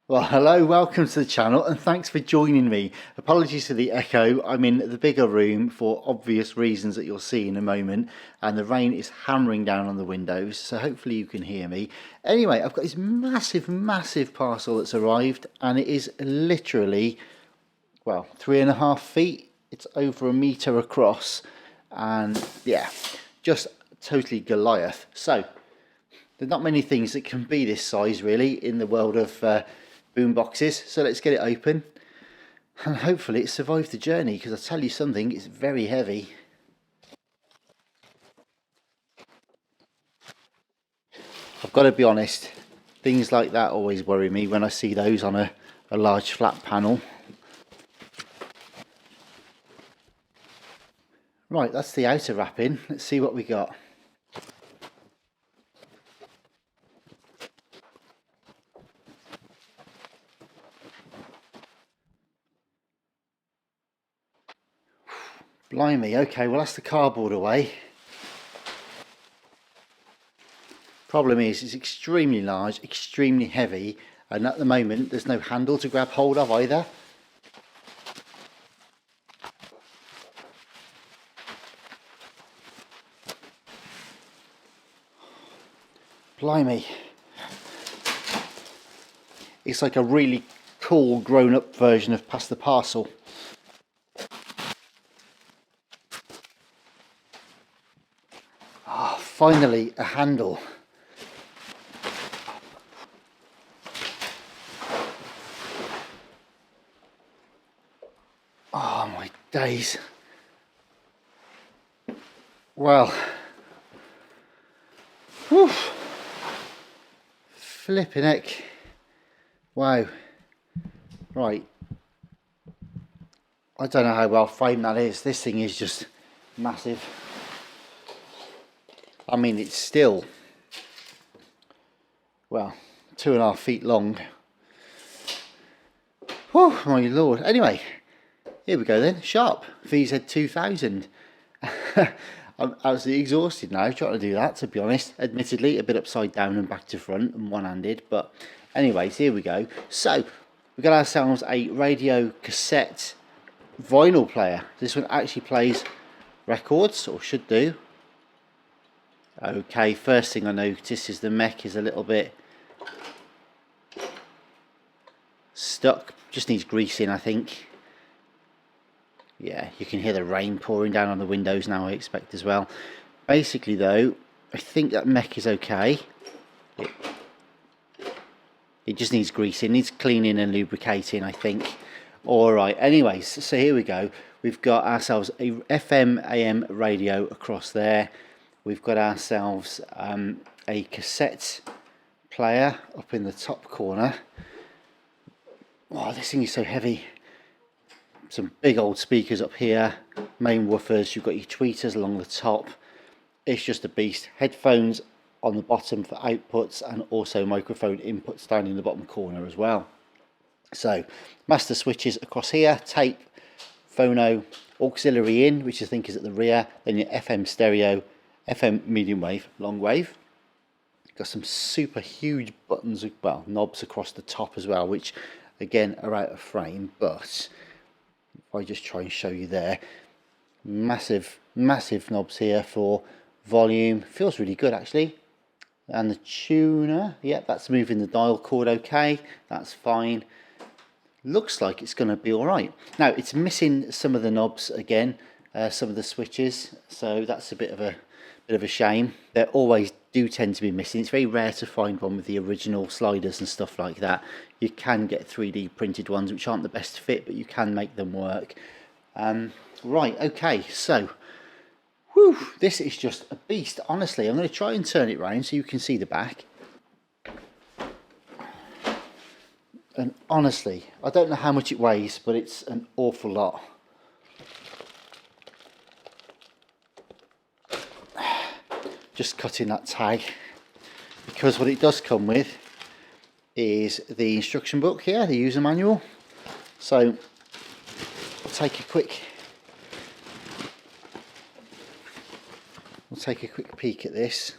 Well, hello, welcome to the channel, and thanks for joining me. Apologies for the echo. I'm in the bigger room for obvious reasons that you'll see in a moment, and the rain is hammering down on the windows, so hopefully you can hear me. Anyway, I've got this massive parcel that's arrived, and it is literally, well, 3.5 feet. It's over a metre across, and yeah, just totally Goliath. So, there's not many things that can be this size really in the world of boom boxes, so let's get it open and hopefully it survived the journey, because I tell you something, it's very heavy. I've got to be honest, things like that always worry me when I see those on a large flat panel. Right, that's the outer wrapping. Let's see what we got. Blimey, okay, well that's the cardboard away. Problem is, it's extremely large, extremely heavy, and at the moment there's no handle to grab hold of either. Blimey. It's like a really cool grown-up version of Pass the Parcel. Ah, finally a handle. Oh my days. Well, whew, flipping heck. Wow. Right. I don't know how well framed that is. This thing is just massive. I mean, it's still, well, 2.5 feet long. Whew, my lord. Anyway, here we go then. Sharp VZ2000. I'm absolutely exhausted now trying to do that, to be honest. Admittedly, a bit upside down and back to front and one-handed. But anyways, here we go. So, we got ourselves a radio cassette vinyl player. This one actually plays records, or should do. Okay, first thing I notice is the mech is a little bit stuck. Just needs greasing, I think. Yeah, you can hear the rain pouring down on the windows now, I expect, as well. Basically though, I think that mech is okay. It just needs greasing, needs cleaning and lubricating, I think. Alright, anyways, so here we go. We've got ourselves a FM AM radio across there. We've got ourselves a cassette player up in the top corner. Wow, this thing is so heavy. Some big old speakers up here, main woofers, you've got your tweeters along the top. It's just a beast. Headphones on the bottom for outputs, and also microphone inputs down in the bottom corner as well. So, master switches across here, tape, phono, auxiliary in, which I think is at the rear, then your FM stereo, FM medium wave, long wave. Got some super huge buttons, well, knobs across the top as well, which again are out of frame, but if I just try and show you there, massive knobs here for volume. Feels really good actually. And the tuner, yeah, that's moving the dial cord okay, that's fine. Looks like it's going to be alright. Now it's missing some of the knobs again, some of the switches, so that's a bit of a shame. They always do tend to be missing. It's very rare to find one with the original sliders and stuff like that. You can get 3D printed ones which aren't the best fit, but you can make them work. Right, okay, so whew, this is just a beast. Honestly, I'm going to try and turn it round so you can see the back. And honestly, I don't know how much it weighs, but it's an awful lot. Just cutting that tag, because what it does come with is the instruction book here, the user manual. So we'll take a quick peek at this.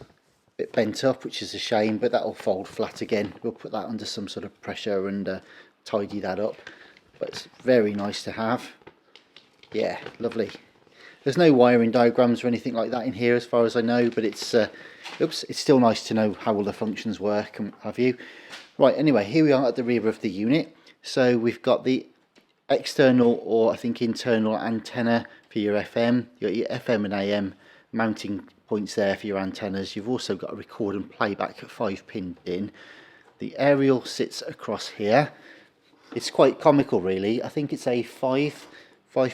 bit bent up, which is a shame, but that'll fold flat again. We'll put that under some sort of pressure and tidy that up. But it's very nice to have. Yeah, lovely. There's no wiring diagrams or anything like that in here as far as I know, but it's it's still nice to know how all the functions work and have you. Right, anyway, here we are at the rear of the unit. So we've got the external, or I think internal, antenna for your FM. You've got your FM and AM mounting points there for your antennas. You've also got a record and playback 5-pin in. The aerial sits across here. It's quite comical really. I think it's a five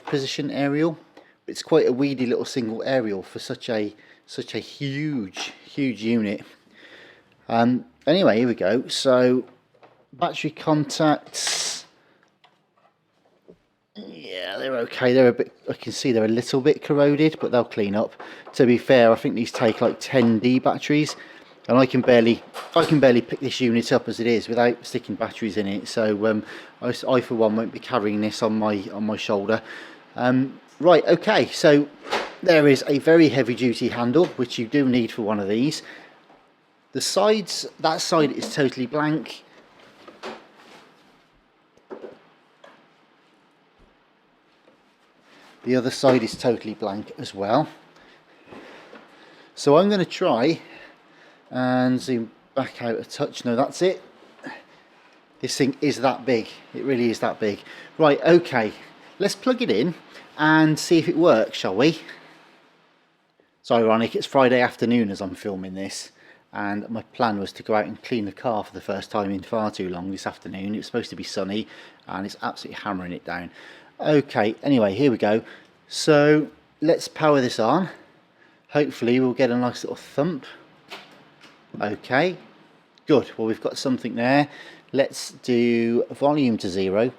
position aerial. It's quite a weedy little single aerial for such a huge unit. Anyway, here we go. So battery contacts, yeah, they're okay. They're a bit, I can see they're a little bit corroded, but they'll clean up. To be fair, I think these take like 10D batteries, and I can barely pick this unit up as it is without sticking batteries in it. So I for one won't be carrying this on my shoulder. Right, okay, so there is a very heavy duty handle, which you do need for one of these. The sides, that side is totally blank. The other side is totally blank as well. So I'm going to try and zoom back out a touch. No, that's it. This thing is that big. It really is that big. Right, okay. Let's plug it in and see if it works, shall we? It's ironic, it's Friday afternoon as I'm filming this, and my plan was to go out and clean the car for the first time in far too long this afternoon. It's supposed to be sunny and it's absolutely hammering it down. Okay, anyway, here we go. So let's power this on. Hopefully we'll get a nice little thump. Okay, good. Well, we've got something there. Let's do volume to 0.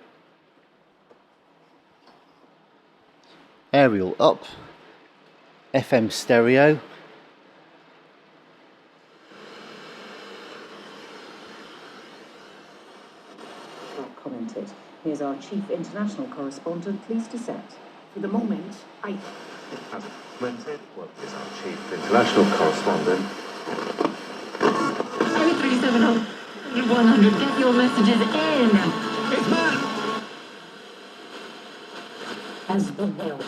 Aerial up. FM stereo. Commented. Here's our chief international correspondent, please Cassette. For the moment, I... As commented, well, is our chief international correspondent. 100, get your messages in. It's bad. As the well.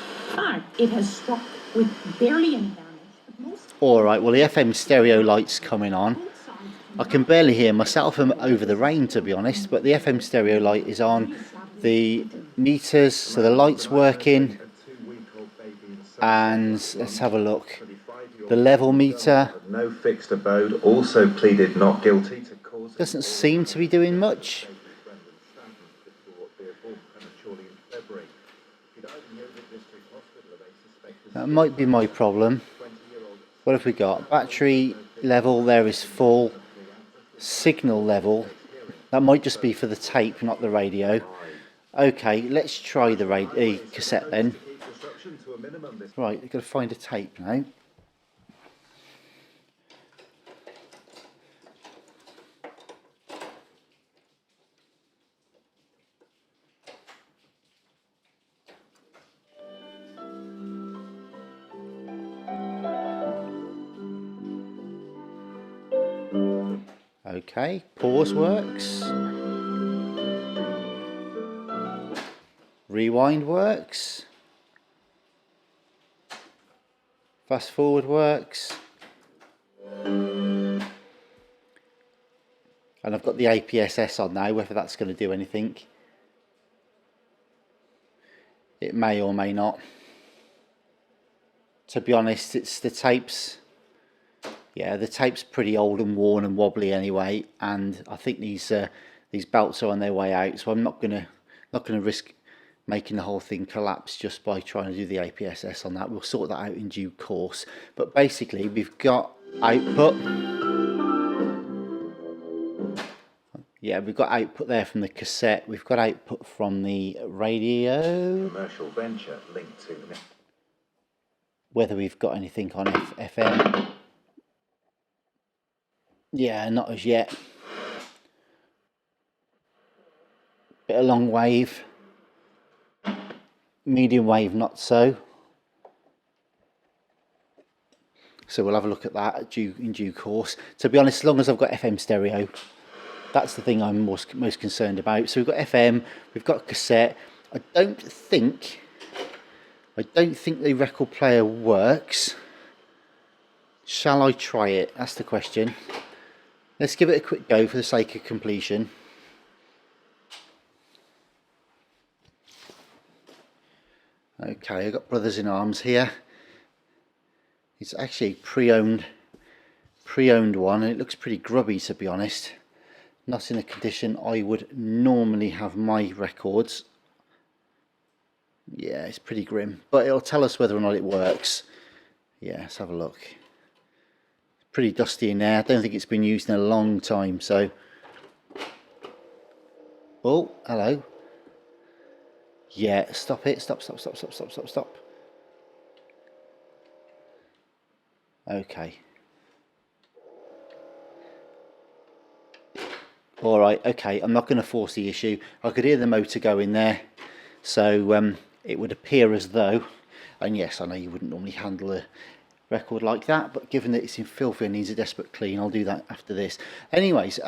It has struck with barely any damage. Alright, well the FM stereo light's coming on. I can barely hear myself over the rain, to be honest, but the FM stereo light is on. The meters, so the light's working. And let's have a look. The level meter. No fixed abode, also pleaded not guilty to cause. Doesn't seem to be doing much. That might be my problem. What have we got? Battery level there is full. Signal level. That might just be for the tape, not the radio. Okay, let's try the cassette then. Right, I've got to find a tape now. Okay, pause works. Rewind works. Fast forward works. And I've got the APSS on now, whether that's going to do anything. It may or may not. To be honest, it's the tapes. Yeah, the tape's pretty old and worn and wobbly anyway, and I think these belts are on their way out, so I'm not gonna risk making the whole thing collapse just by trying to do the APSS on that. We'll sort that out in due course. But basically, we've got output. Yeah, we've got output there from the cassette. We've got output from the radio. Commercial venture linked to the... Whether we've got anything on FM. Yeah, not as yet. Bit of long wave. Medium wave, not so. So we'll have a look at that in due course. To be honest, as long as I've got FM stereo, that's the thing I'm most concerned about. So we've got FM, we've got cassette. I don't think the record player works. Shall I try it? That's the question. Let's give it a quick go for the sake of completion. Okay, I've got Brothers in Arms here. It's actually a pre-owned one, and it looks pretty grubby, to be honest. Not in a condition I would normally have my records. Yeah, it's pretty grim, but it'll tell us whether or not it works. Yeah, let's have a look. Pretty dusty in there. I don't think it's been used in a long time, so. Oh, hello. Yeah, stop it. Stop. Okay. Alright, okay, I'm not going to force the issue. I could hear the motor go in there, so it would appear as though, and yes, I know you wouldn't normally handle a record like that, but given that it's in filthy and needs a desperate clean, I'll do that after this. Anyways,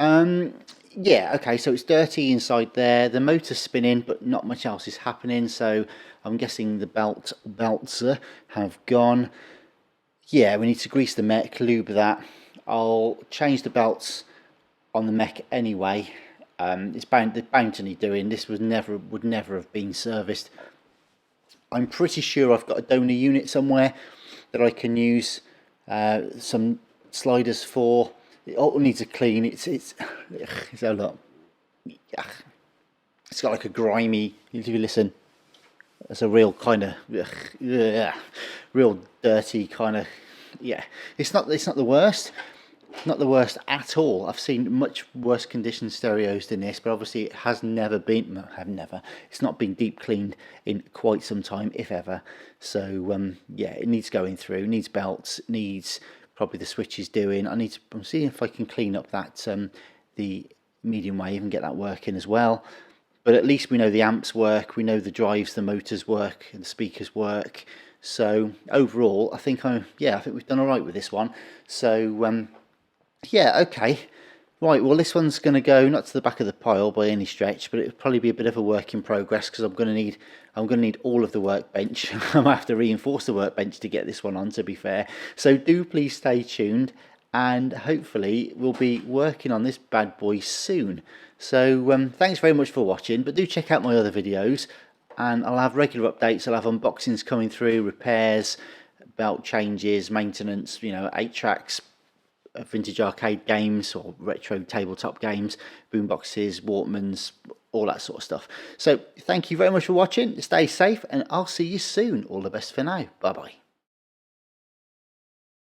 yeah, okay, so it's dirty inside there, the motor's spinning, but not much else is happening, so I'm guessing the belts have gone. Yeah, we need to grease the mech, lube that. I'll change the belts on the mech anyway. It's bound to need doing. This would never have been serviced. I'm pretty sure I've got a donor unit somewhere that I can use some sliders for. It all needs a clean. It's a lot. It's got like a grimy. If you listen, it's a real kind of real dirty kind of. Yeah, it's not the worst. Not the worst at all. I've seen much worse condition stereos than this, but obviously it has never been. It's not been deep cleaned in quite some time, if ever. So yeah, it needs going through. It needs belts. It needs probably the switches doing. I'm seeing if I can clean up that the medium wave and get that working as well. But at least we know the amps work. We know the drives, the motors work, and the speakers work. So overall, I think we've done all right with this one. So. Yeah, okay. Right, well this one's going to go not to the back of the pile by any stretch, but it'll probably be a bit of a work in progress because I'm going to need all of the workbench. I'm going to have to reinforce the workbench to get this one on, to be fair. So do please stay tuned, and hopefully we'll be working on this bad boy soon. So thanks very much for watching, but do check out my other videos, and I'll have regular updates. I'll have unboxings coming through, repairs, belt changes, maintenance, 8 tracks, vintage arcade games or retro tabletop games, boomboxes, Walkmans, all that sort of stuff. So thank you very much for watching. Stay safe, and I'll see you soon. All the best for now. Bye bye.